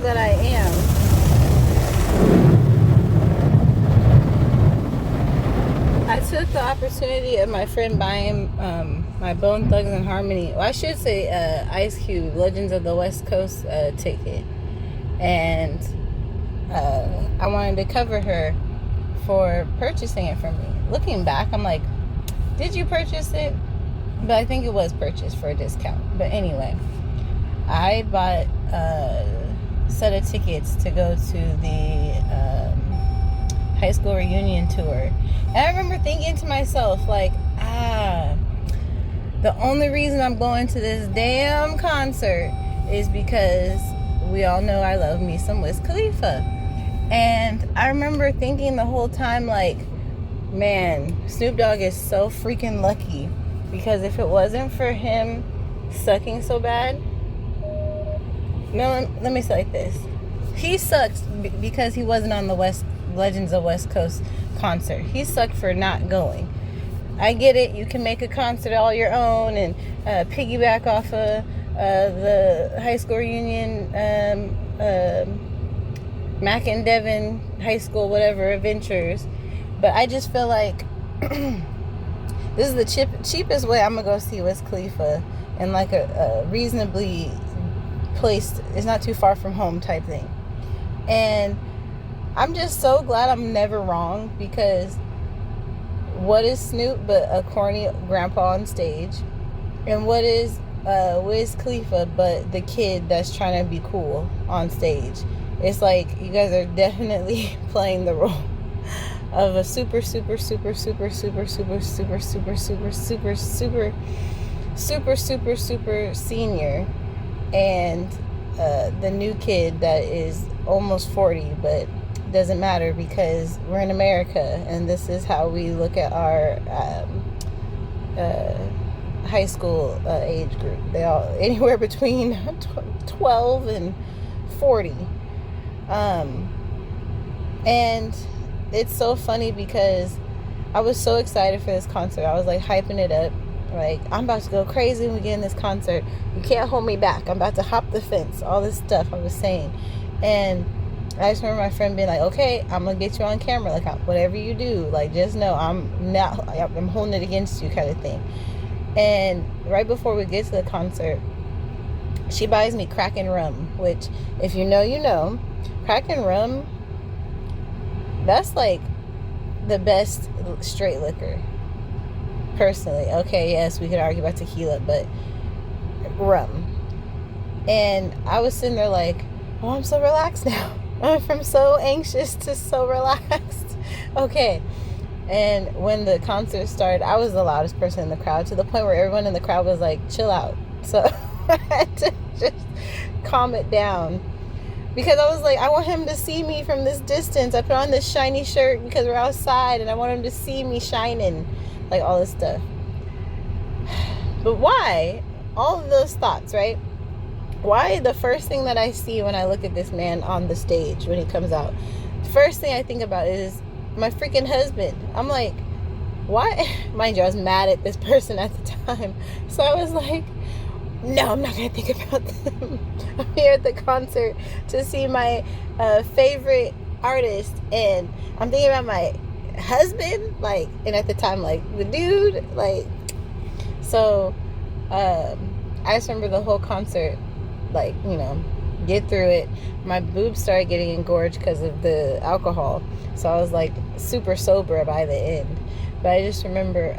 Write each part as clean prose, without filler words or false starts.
that I am. I took the opportunity of my friend buying my Bone Thugs and Harmony, well, I should say Ice Cube Legends of the West Coast ticket, and I wanted to cover her for purchasing it from me. Looking back, I'm like, did you purchase it? But I think it was purchased for a discount. But anyway, I bought a set of tickets to go to the high school reunion tour. And I remember thinking to myself, like, the only reason I'm going to this damn concert is because we all know I love me some Wiz Khalifa. And I remember thinking the whole time, like, man, Snoop Dogg is so freaking lucky, because if it wasn't for him sucking so bad, no, let me say it like this. He sucks because he wasn't on the Legends of West Coast concert. He sucked for not going. I get it. You can make a concert all your own and piggyback off of the high school reunion, Mac and Devin high school, whatever, adventures. But I just feel like this is the cheapest way I'm going to go see Wiz Khalifa, and like a reasonably placed, it's not too far from home type thing. And I'm just so glad I'm never wrong, because what is Snoop but a corny grandpa on stage? And what is Wiz Khalifa but the kid that's trying to be cool on stage? It's like you guys are definitely playing the role of a super senior and the new kid that is almost 40, but doesn't matter because we're in America and this is how we look at our high school age group. They all anywhere between 12 and 40. And it's so funny because I was so excited for this concert. I was like hyping it up. Like, I'm about to go crazy when we get in this concert. You can't hold me back. I'm about to hop the fence. All this stuff I was saying. And I just remember my friend being like, okay, I'm going to get you on camera. Like, whatever you do, like, just know I'm holding it against you kind of thing. And right before we get to the concert, she buys me Kraken rum, which, if you know, you know. Kraken rum, that's like the best straight liquor. Personally, okay, yes, we could argue about tequila, but rum. And I was sitting there like, oh, I'm so relaxed now. I went from so anxious to so relaxed. Okay. And when the concert started, I was the loudest person in the crowd, to the point where everyone in the crowd was like, chill out. So I had to just calm it down, because I was like, I want him to see me from this distance. I put on this shiny shirt because we're outside and I want him to see me shining. Like, all this stuff. But why? All of those thoughts, right? Why the first thing that I see when I look at this man on the stage when he comes out, the first thing I think about is my freaking husband. I'm like, why? Mind you, I was mad at this person at the time. So I was like, no, I'm not going to think about them. I'm here at the concert to see my favorite artist, and I'm thinking about my husband, like, and at the time, like, the dude, like, so I just remember the whole concert, like, you know, get through it. My boobs started getting engorged because of the alcohol, so I was like super sober by the end. But I just remember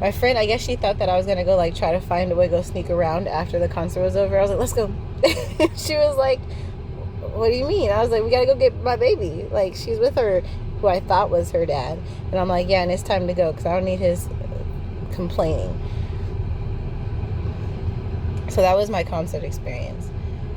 my friend, I guess she thought that I was gonna go, like, try to find a way to go sneak around after the concert was over. I was like, let's go. She was like, what do you mean? I was like, we gotta go get my baby. Like, she's with her, who I thought was her dad. And I'm like, yeah, and it's time to go because I don't need his complaining. So that was my concert experience.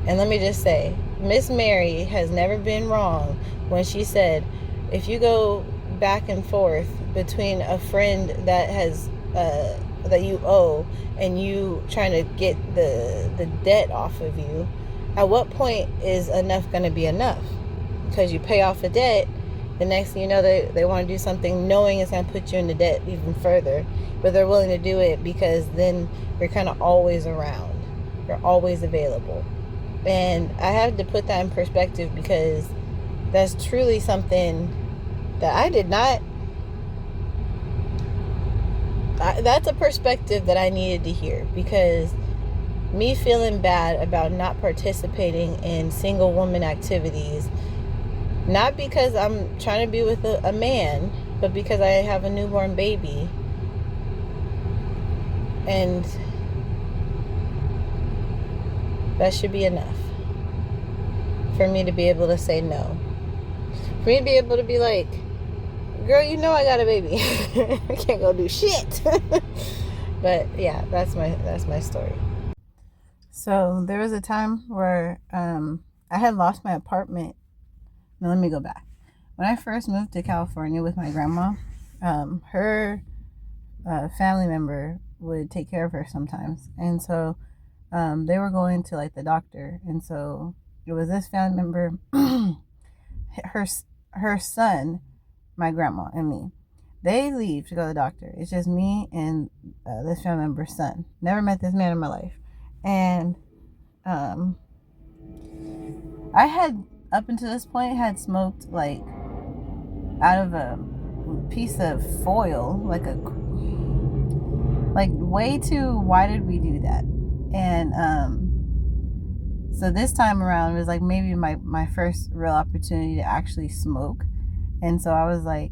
And let me just say, Miss Mary has never been wrong when she said, if you go back and forth between a friend that has that you owe and you trying to get the debt off of you, at what point is enough going to be enough? Because you pay off the debt, the next thing you know, they want to do something knowing it's going to put you into debt even further, but they're willing to do it because then you're kind of always around, you're always available. And I have to put that in perspective because that's truly something that I did not. That's a perspective that I needed to hear, because me feeling bad about not participating in single woman activities, not because I'm trying to be with a man, but because I have a newborn baby. And that should be enough for me to be able to say no. For me to be able to be like, girl, you know I got a baby. I can't go do shit. But yeah, that's my story. So there was a time where I had lost my apartment. Now let me go back. When I first moved to California with my grandma, her family member would take care of her sometimes, and so they were going to like the doctor, and so it was this family member, her her son, my grandma, and me. They leave to go to the doctor. It's just me and this family member's son. Never met this man in my life, and I had up until this point had smoked like out of a piece of foil, like way too. Why did we do that? And so this time around it was like maybe my first real opportunity to actually smoke, and so I was like,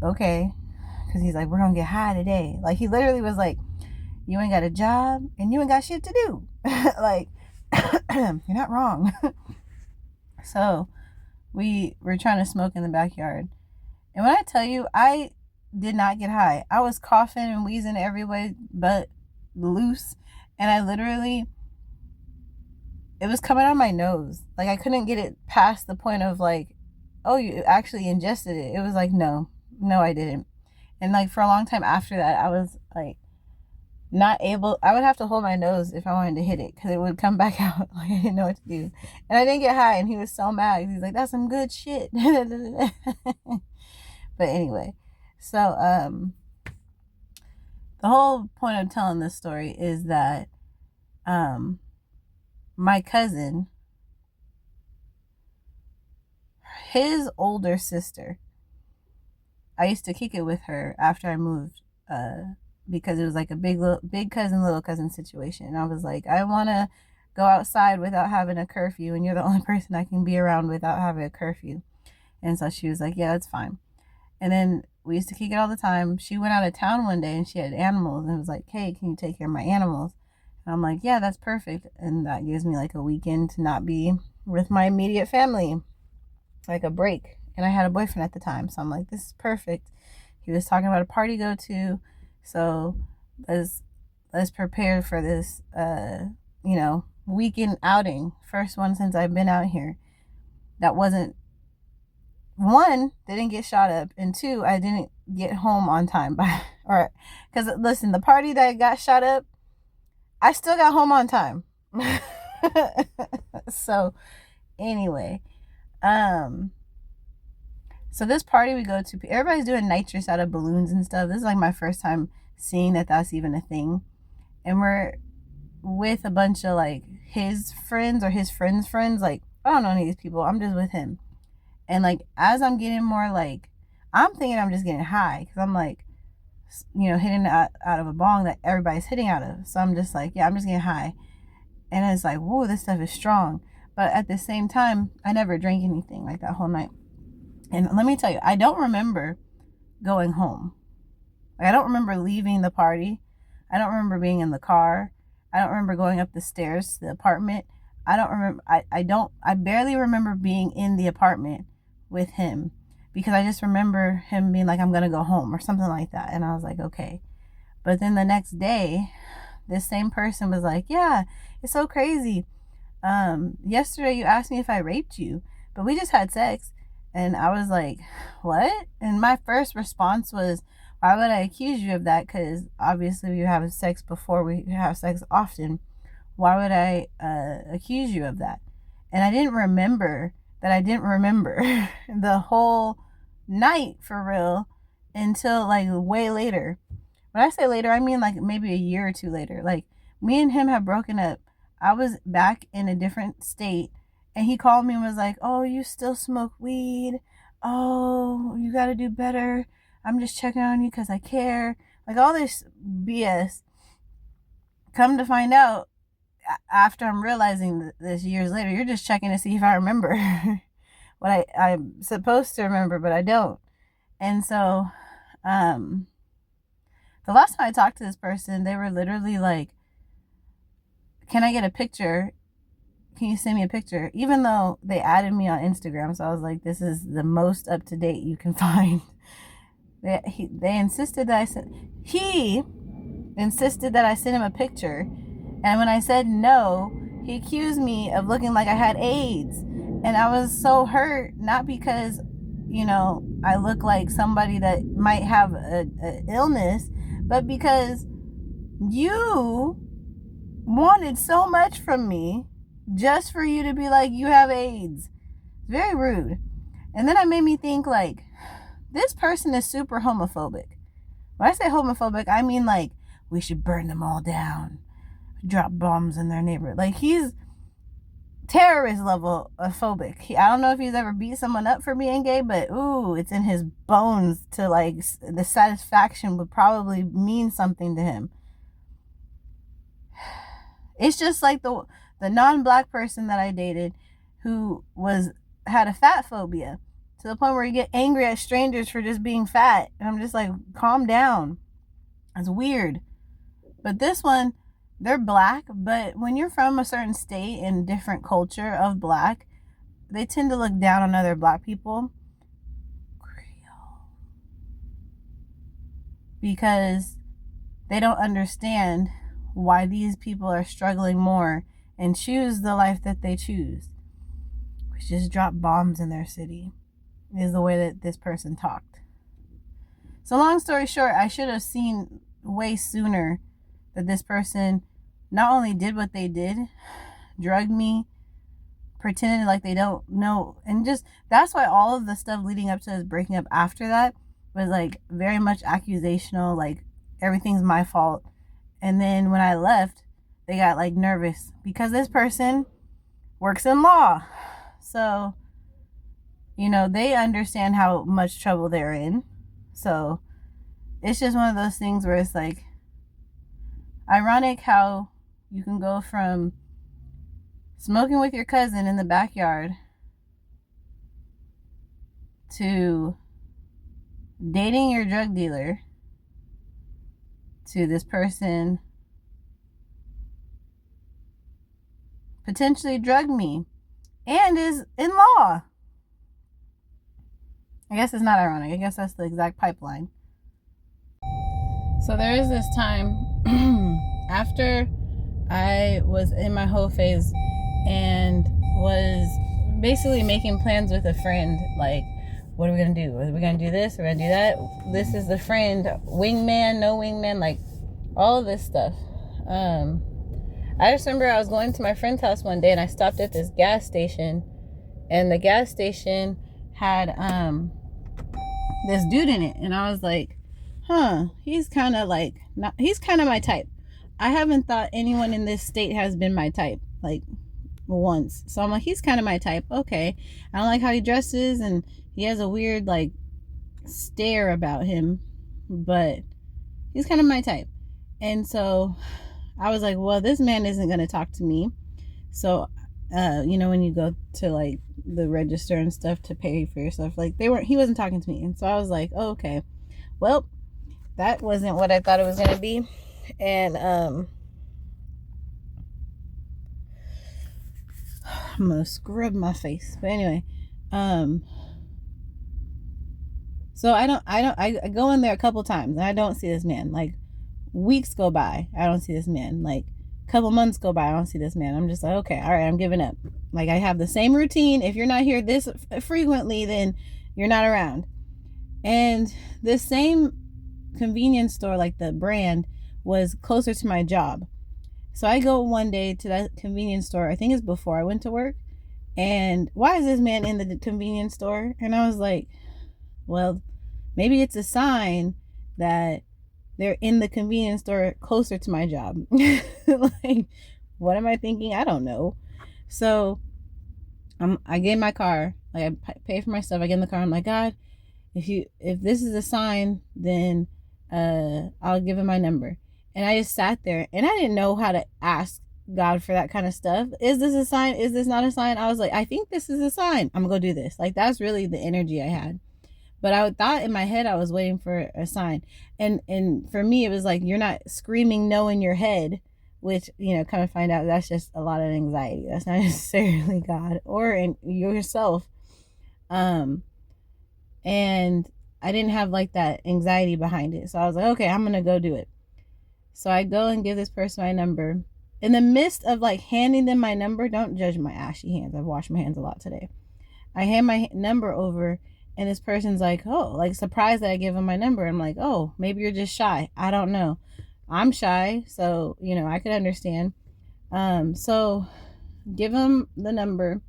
okay, because he's like, we're gonna get high today. Like he literally was like, you ain't got a job and you ain't got shit to do. Like you're not wrong. So we were trying to smoke in the backyard, and when I tell you, I did not get high. I was coughing and wheezing every way but loose, and I literally, it was coming out of my nose. Like I couldn't get it past the point of like, oh, you actually ingested it. It was like, no, I didn't. And like for a long time after that, I was like not able. I would have to hold my nose if I wanted to hit it because it would come back out. Like I didn't know what to do, and I didn't get high. And he was so mad. He's like, "That's some good shit." But anyway, so the whole point of telling this story is that my cousin, his older sister, I used to kick it with her after I moved, because it was like a big cousin, little cousin situation. And I was like, I want to go outside without having a curfew, and you're the only person I can be around without having a curfew. And so she was like, yeah, that's fine. And then we used to kick it all the time. She went out of town one day and she had animals, and it was like, hey, can you take care of my animals? And I'm like, yeah, that's perfect. And that gives me like a weekend to not be with my immediate family, like a break. And I had a boyfriend at the time, so I'm like, this is perfect. He was talking about a party to go to, so let's prepare for this weekend outing. First one since I've been out here. That wasn't, one, didn't get shot up, and two, I didn't get home on time or because listen, the party that got shot up, I still got home on time. So anyway, so this party we go to, everybody's doing nitrous out of balloons and stuff. This is like my first time seeing that that's even a thing, and we're with a bunch of like his friends or his friends. Like I don't know any of these people. I'm just with him. And like as I'm getting more like, I'm thinking I'm just getting high because I'm like, hitting out of a bong that everybody's hitting out of. So I'm just like, yeah, I'm just getting high. And it's like, whoa, this stuff is strong. But at the same time, I never drank anything like that whole night. And let me tell you, I don't remember going home. Like I don't remember leaving the party. I don't remember being in the car. I don't remember going up the stairs to the apartment. I don't remember. I barely remember being in the apartment with him, because I just remember him being like, I'm gonna go home or something like that. And I was like, okay. But then the next day, this same person was like, yeah, it's so crazy. Yesterday you asked me if I raped you, but we just had sex. And I was like, what? And my first response was, why would I accuse you of that? Because obviously we have sex before, we have sex often. Why would I accuse you of that? And I didn't remember that I didn't remember the whole night for real until like way later. When I say later, I mean like maybe a year or two later. Like me and him have broken up. I was back in a different state, and he called me and was like, "Oh, you still smoke weed? Oh, you got to do better. I'm just checking on you because I care." Like all this BS. Come to find out, after I'm realizing this years later, you're just checking to see if I remember what I'm supposed to remember, but I don't. And so, the last time I talked to this person, they were literally like, "Can I get a picture? Can you send me a picture?" Even though they added me on Instagram, so I was like, "This is the most up to date you can find." They insisted that he insisted that I send him a picture, and when I said no, he accused me of looking like I had AIDS, and I was so hurt, not because I look like somebody that might have a illness, but because you wanted so much from me just for you to be like, you have AIDS. Very rude. And then it made me think, like, this person is super homophobic. When I say homophobic, I mean like, we should burn them all down, drop bombs in their neighborhood. Like, he's terrorist level of phobic. I don't know if he's ever beat someone up for being gay, but ooh, it's in his bones to, like, the satisfaction would probably mean something to him. It's just like the non-black person that I dated who had a fat phobia, to the point where you get angry at strangers for just being fat. And I'm just like, calm down. It's weird. But this one, they're black, but when you're from a certain state and different culture of black, they tend to look down on other black people. Because they don't understand why these people are struggling more and choose the life that they choose, which is drop bombs in their city, is the way that this person talked. So long story short, I should have seen way sooner that this person not only did what they did, drugged me, pretended like they don't know, and just, that's why all of the stuff leading up to us breaking up after that was like very much accusational, like everything's my fault. And then when I left, they got like nervous because this person works in law. So, they understand how much trouble they're in. So it's just one of those things where it's like ironic how you can go from smoking with your cousin in the backyard to dating your drug dealer to this person potentially drugged me and is in law. I guess it's not ironic. I guess that's the exact pipeline. So there is this time after I was in my whole phase and was basically making plans with a friend, like, what are we going to do? Are we going to do this? We're going to do that? This is the friend, wingman, no wingman, like all of this stuff. I just remember I was going to my friend's house one day and I stopped at this gas station, and the gas station had this dude in it, and I was like, he's kind of my type. I haven't thought anyone in this state has been my type, like, once. So I'm like, he's kind of my type. Okay. I don't like how he dresses, and he has a weird, like, stare about him, but he's kind of my type. And so I was like, well, this man isn't going to talk to me. So, when you go to, like, the register and stuff to pay for your stuff, like, he wasn't talking to me. And so I was like, oh, okay, well, that wasn't what I thought it was going to be. And, I'm going to scrub my face. But anyway, so I go in there a couple times and I don't see this man. Like, weeks go by, I don't see this man. Like, a couple months go by, I don't see this man. I'm just like, okay, all right, I'm giving up. Like, I have the same routine. If you're not here this frequently, then you're not around. And this same convenience store, like the brand, was closer to my job. So I go one day to that convenience store, I think it's before I went to work, and why is this man in the convenience store? And I was like, well, maybe it's a sign that they're in the convenience store closer to my job. Like, What am I thinking? I don't know. So I get in my car, like I pay for my stuff. I get in the car. I'm like, God, if this is a sign, then I'll give him my number. And I just sat there, and I didn't know how to ask God for that kind of stuff. Is this a sign? Is this not a sign? I was like, I think this is a sign. I'm gonna go do this. Like, that's really the energy I had. But I thought in my head I was waiting for a sign. And for me, it was like, you're not screaming no in your head, which, come to find out, that's just a lot of anxiety. That's not necessarily God or in yourself. And I didn't have like that anxiety behind it. So I was like, okay, I'm going to go do it. So I go and give this person my number. In the midst of like handing them my number, don't judge my ashy hands. I've washed my hands a lot today. I hand my number over, and this person's like, oh, like surprised that I give him my number. I'm like, oh, maybe you're just shy. I don't know. I'm shy, so, I could understand. So give him the number,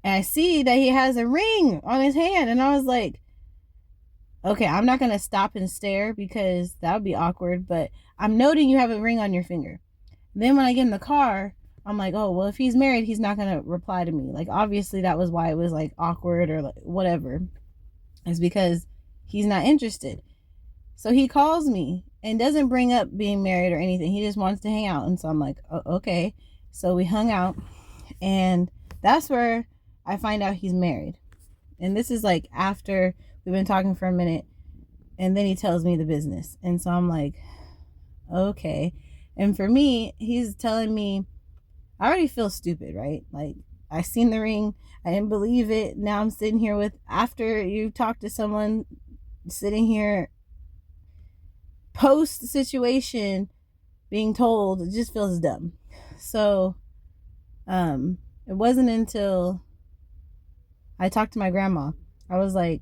and I see that he has a ring on his hand, and I was like, okay, I'm not going to stop and stare because that would be awkward, but I'm noting you have a ring on your finger. Then when I get in the car, I'm like, oh, well, if he's married, he's not going to reply to me. Like, obviously that was why it was like awkward or like whatever. It's because he's not interested. So he calls me and doesn't bring up being married or anything. He just wants to hang out. And so I'm like, oh, okay. So we hung out, and that's where I find out he's married. And this is like after we've been talking for a minute, and then he tells me the business. And so I'm like, okay. And for me, he's telling me, I already feel stupid, right? Like, I seen the ring, I didn't believe it. Now I'm sitting here with, after you talk to someone, sitting here post situation, being told, it just feels dumb. So it wasn't until I talked to my grandma. I was like,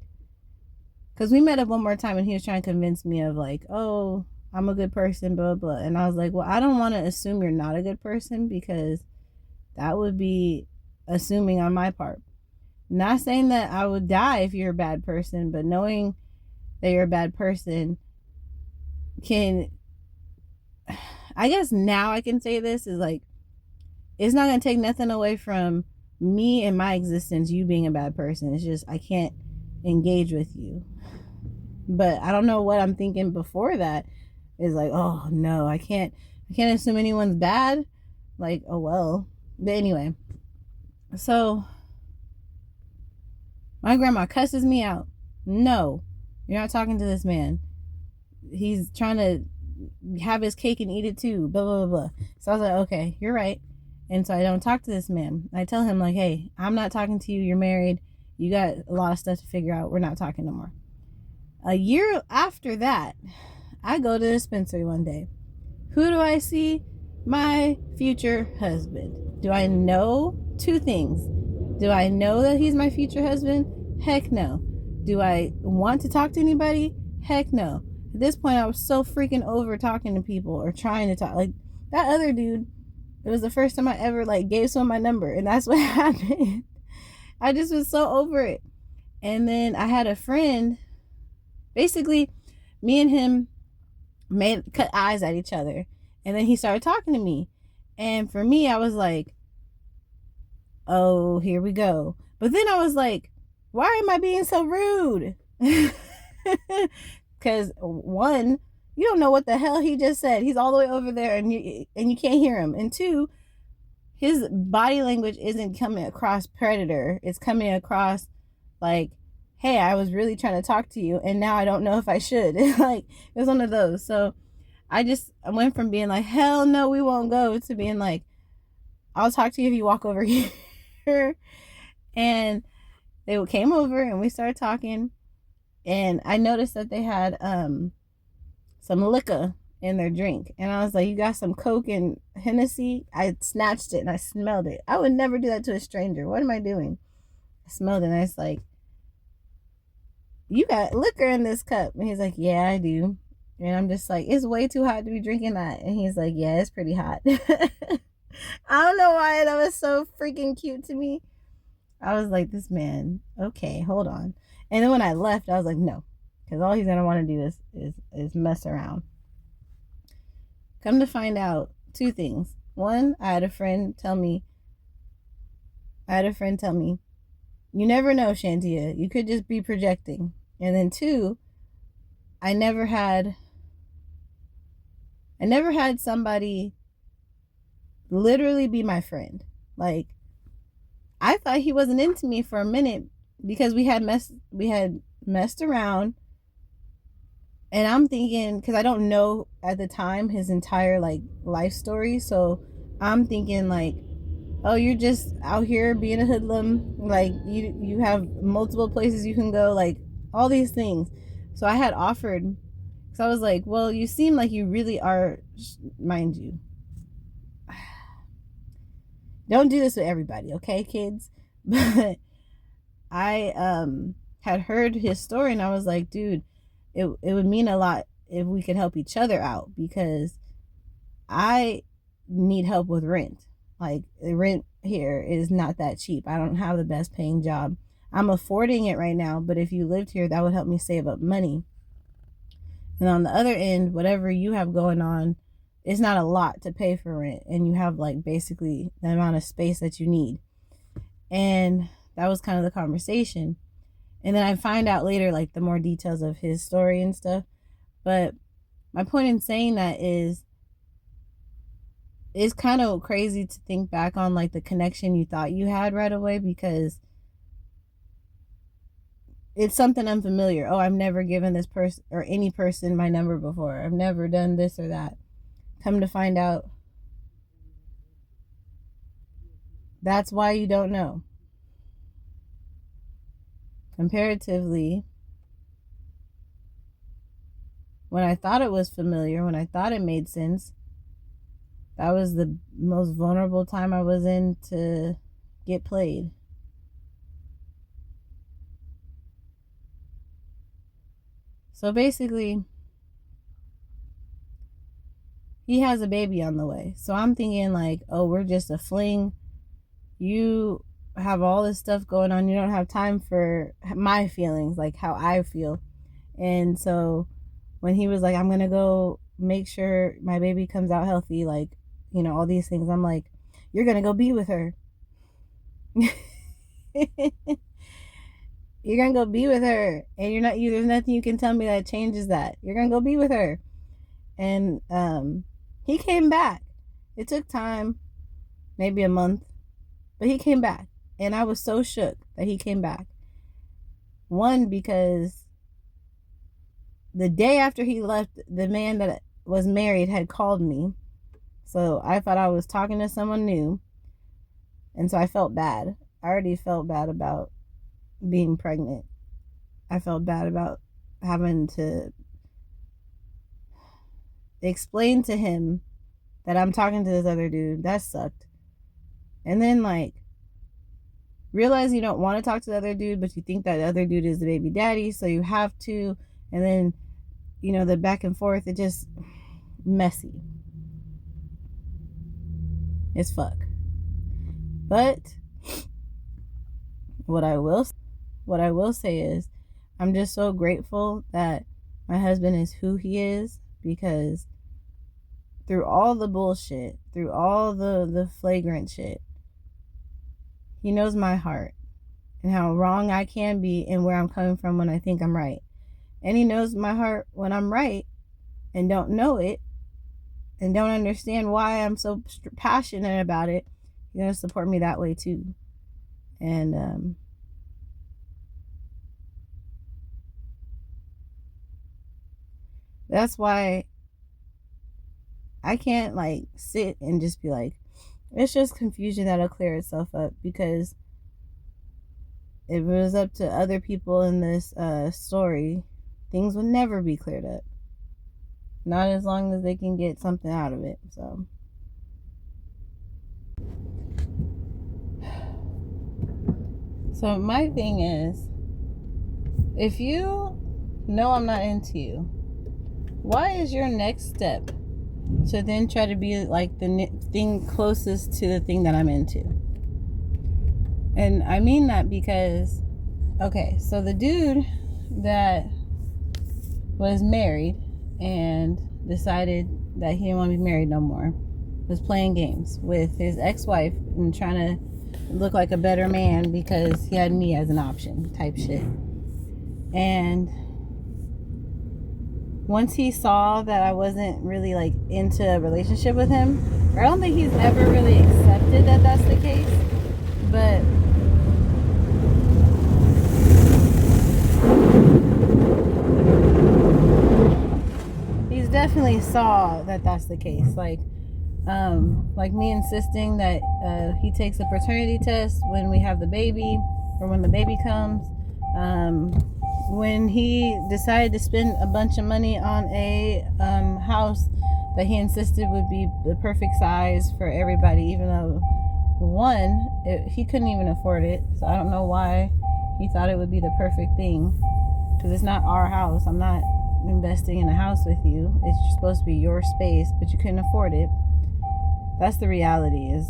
because we met up one more time and he was trying to convince me of like, oh, I'm a good person, blah, blah. And I was like, well, I don't want to assume you're not a good person, because that would be assuming on my part. Not saying that I would die if you're a bad person, but knowing that you're a bad person can, I guess now I can say this, is like, it's not going to take nothing away from me and my existence, you being a bad person. It's just, I can't engage with you. But I don't know what I'm thinking before that is like, oh no, I can't assume anyone's bad. Like, oh well. But anyway, so my grandma cusses me out. No, you're not talking to this man. He's trying to have his cake and eat it too. Blah, blah, blah, blah. So I was like, okay, you're right. And so I don't talk to this man. I tell him like, hey, I'm not talking to you. You're married. You got a lot of stuff to figure out. We're not talking no more. A year after that, I go to the dispensary one day. Who do I see? My future husband. Do I know two things? Do I know that he's my future husband? Heck no. Do I want to talk to anybody? Heck no. At this point, I was so freaking over talking to people or trying to talk. Like, that other dude, it was the first time I ever like gave someone my number, and that's what happened. I just was so over it. And then I had a friend, basically me and him cut eyes at each other, and then he started talking to me, and for me, I was like, oh, here we go. But then I was like, why am I being so rude? Because one, you don't know what the hell he just said. He's all the way over there, and you can't hear him. And two, his body language isn't coming across predator. It's coming across like, hey, I was really trying to talk to you, and now I don't know if I should. Like, it was one of those. So I went from being like, hell no, we won't go, to being like, I'll talk to you if you walk over here. And they came over and we started talking, and I noticed that they had some liquor in their drink, and I was like, you got some Coke and Hennessy? I snatched it and I smelled it. I would never do that to a stranger. What am I doing? I smelled it and I was like, you got liquor in this cup? And he's like, yeah, I do. And I'm just like, it's way too hot to be drinking that. And he's like, yeah, it's pretty hot. I don't know why that was so freaking cute to me. I was like, this man, okay, hold on. And then when I left, I was like, no, because all he's gonna want to do is mess around. Come to find out, two things. One, I had a friend tell me, you never know, Shantia. You could just be projecting. And then two, I never had somebody literally be my friend. Like, I thought he wasn't into me for a minute because we had messed around. And I'm thinking, because I don't know at the time his entire like life story, so I'm thinking like, oh, you're just out here being a hoodlum, like you have multiple places you can go, like all these things. So I had offered, so I was like, well, you seem like you really are, mind you, don't do this with everybody, okay, kids? But I had heard his story and I was like, dude, it would mean a lot if we could help each other out, because I need help with rent. Like, the rent here is not that cheap. I don't have the best paying job. I'm affording it right now, but if you lived here, that would help me save up money. And on the other end, whatever you have going on, it's not a lot to pay for rent, and you have like basically the amount of space that you need. And that was kind of the conversation. And then I find out later like the more details of his story and stuff. But my point in saying that is, it's kind of crazy to think back on like the connection you thought you had right away, because it's something unfamiliar. Oh, I've never given this person or any person my number before. I've never done this or that. Come to find out, that's why you don't know. Comparatively, when I thought it was familiar, when I thought it made sense, that was the most vulnerable time I was in to get played. So basically, he has a baby on the way. So I'm thinking like, oh, we're just a fling. You have all this stuff going on. You don't have time for my feelings, like how I feel. And so when he was like, I'm going to go make sure my baby comes out healthy, like, you know, all these things, I'm like, you're going to go be with her. You're going to go be with her. And there's nothing you can tell me that changes that. You're going to go be with her. And he came back. It took time, maybe a month, but he came back. And I was so shook that he came back. One, because the day after he left, the man that was married had called me. So I thought I was talking to someone new. And so I felt bad. I already felt bad about being pregnant. I felt bad about having to explain to him that I'm talking to this other dude. That sucked. And then like, realize you don't want to talk to the other dude, but you think that the other dude is the baby daddy, so you have to. And then, you know, the back and forth, it just messy. It's fuck. But what I will say is, I'm just so grateful that my husband is who he is, because through all the bullshit, through all the flagrant shit, he knows my heart and how wrong I can be and where I'm coming from when I think I'm right. And he knows my heart when I'm right and don't know it and don't understand why I'm so passionate about it. He's going to support me that way too. And that's why I can't like sit and just be like, it's just confusion that'll clear itself up, because if it was up to other people in this story, things would never be cleared up. Not as long as they can get something out of it. So my thing is, if you know I'm not into you, why is your next step to then try to be like the thing closest to the thing that I'm into? And I mean that because, okay, so the dude that was married and decided that he didn't want to be married no more, was playing games with his ex-wife and trying to look like a better man because he had me as an option type shit. And once he saw that I wasn't really like into a relationship with him, I don't think he's ever really accepted that that's the case, but he's definitely saw that that's the case. Like me insisting that he takes a paternity test when we have the baby or when the baby comes. When he decided to spend a bunch of money on a house that he insisted would be the perfect size for everybody, even though he couldn't even afford it. So I don't know why he thought it would be the perfect thing, because it's not our house. I'm not investing in a house with you. It's supposed to be your space, but you couldn't afford it. That's the reality. Is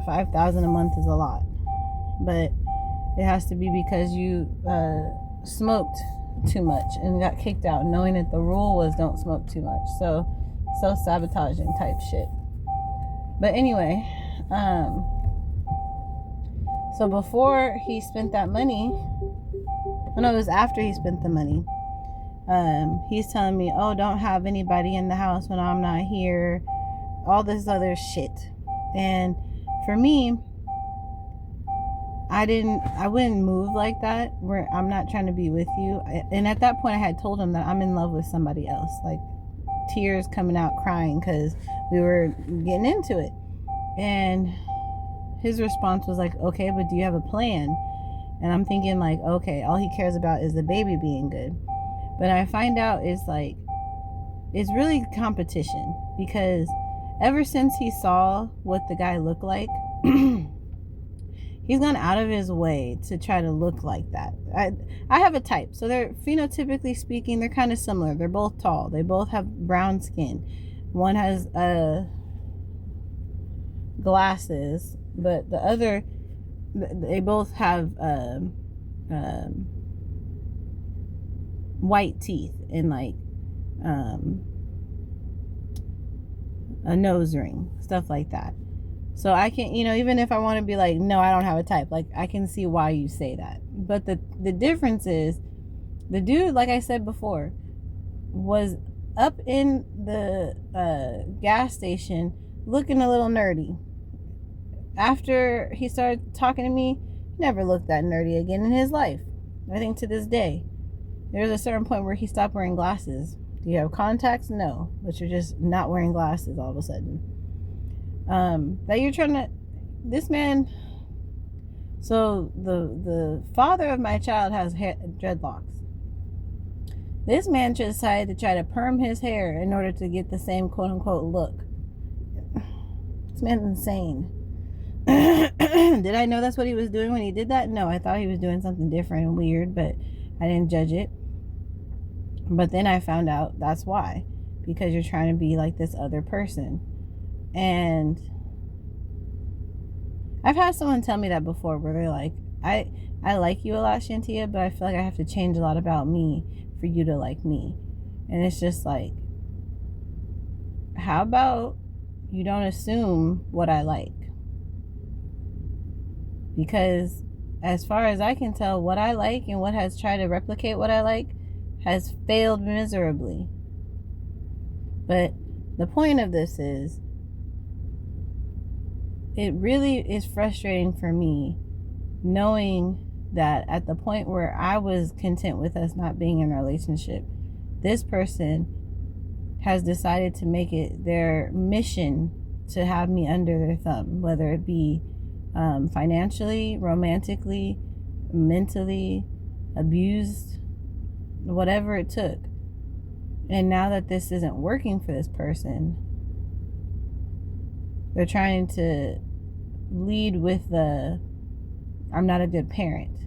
$5,000 a month is a lot, but it has to be because you smoked too much and got kicked out, knowing that the rule was don't smoke too much. So self-sabotaging type shit. But anyway, so before he spent that money, it was after he spent the money, he's telling me, oh, don't have anybody in the house when I'm not here, all this other shit. And for me, I wouldn't move like that, where I'm not trying to be with you. And at that point I had told him that I'm in love with somebody else, like tears coming out, crying because we were getting into it. And his response was like, okay, but do you have a plan? And I'm thinking like, okay, all he cares about is the baby being good. But I find out it's really competition, because ever since he saw what the guy looked like, he's gone out of his way to try to look like that. I have a type. So they're, phenotypically speaking, they're kind of similar. They're both tall. They both have brown skin. One has glasses, but the other, they both have white teeth and like a nose ring, stuff like that. So I can, even if I want to be like, no, I don't have a type, like I can see why you say that. But the difference is, the dude, like I said before, was up in the gas station looking a little nerdy. After he started talking to me, he never looked that nerdy again in his life. I think to this day. There's a certain point where he stopped wearing glasses. Do you have contacts? No. But you're just not wearing glasses all of a sudden. That you're trying to, this man, so the father of my child has dreadlocks. This man just decided to try to perm his hair in order to get the same quote unquote look. This man's insane. Did I know that's what he was doing when he did that? No, I thought he was doing something different and weird, but I didn't judge it. But then I found out that's why, because you're trying to be like this other person. And I've had someone tell me that before, where they're like, I like you a lot, Shantia, but I feel like I have to change a lot about me for you to like me. And it's just like, how about you don't assume what I like? Because as far as I can tell, what I like and what has tried to replicate what I like has failed miserably. But the point of this is, it really is frustrating for me knowing that at the point where I was content with us not being in a relationship, this person has decided to make it their mission to have me under their thumb, whether it be financially, romantically, mentally, abused, whatever it took. And now that this isn't working for this person, they're trying to lead with the, I'm not a good parent.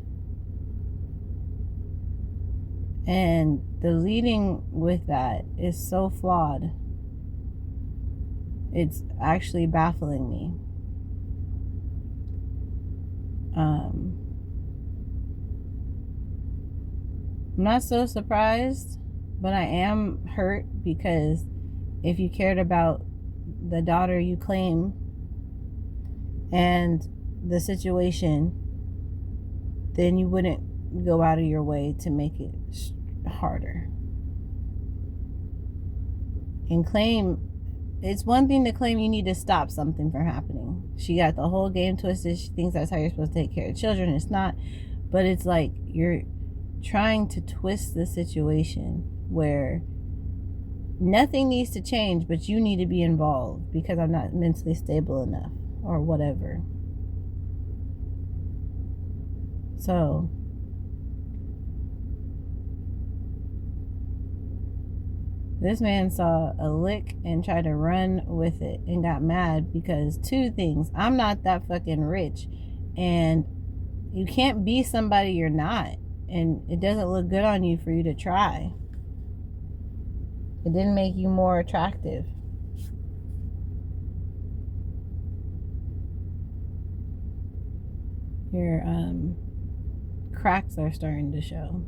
And the leading with that is so flawed. It's actually baffling me. I'm not so surprised, but I am hurt, because if you cared about the daughter you claim and the situation, then you wouldn't go out of your way to make it harder. And claim, it's one thing to claim you need to stop something from happening. She got the whole game twisted. She thinks that's how you're supposed to take care of children. It's not. But it's like you're trying to twist the situation where nothing needs to change, but you need to be involved because I'm not mentally stable enough or whatever. So this man saw a lick and tried to run with it and got mad because two things. I'm not that fucking rich, and you can't be somebody you're not, and it doesn't look good on you for you to try. It didn't make you more attractive. Your cracks are starting to show.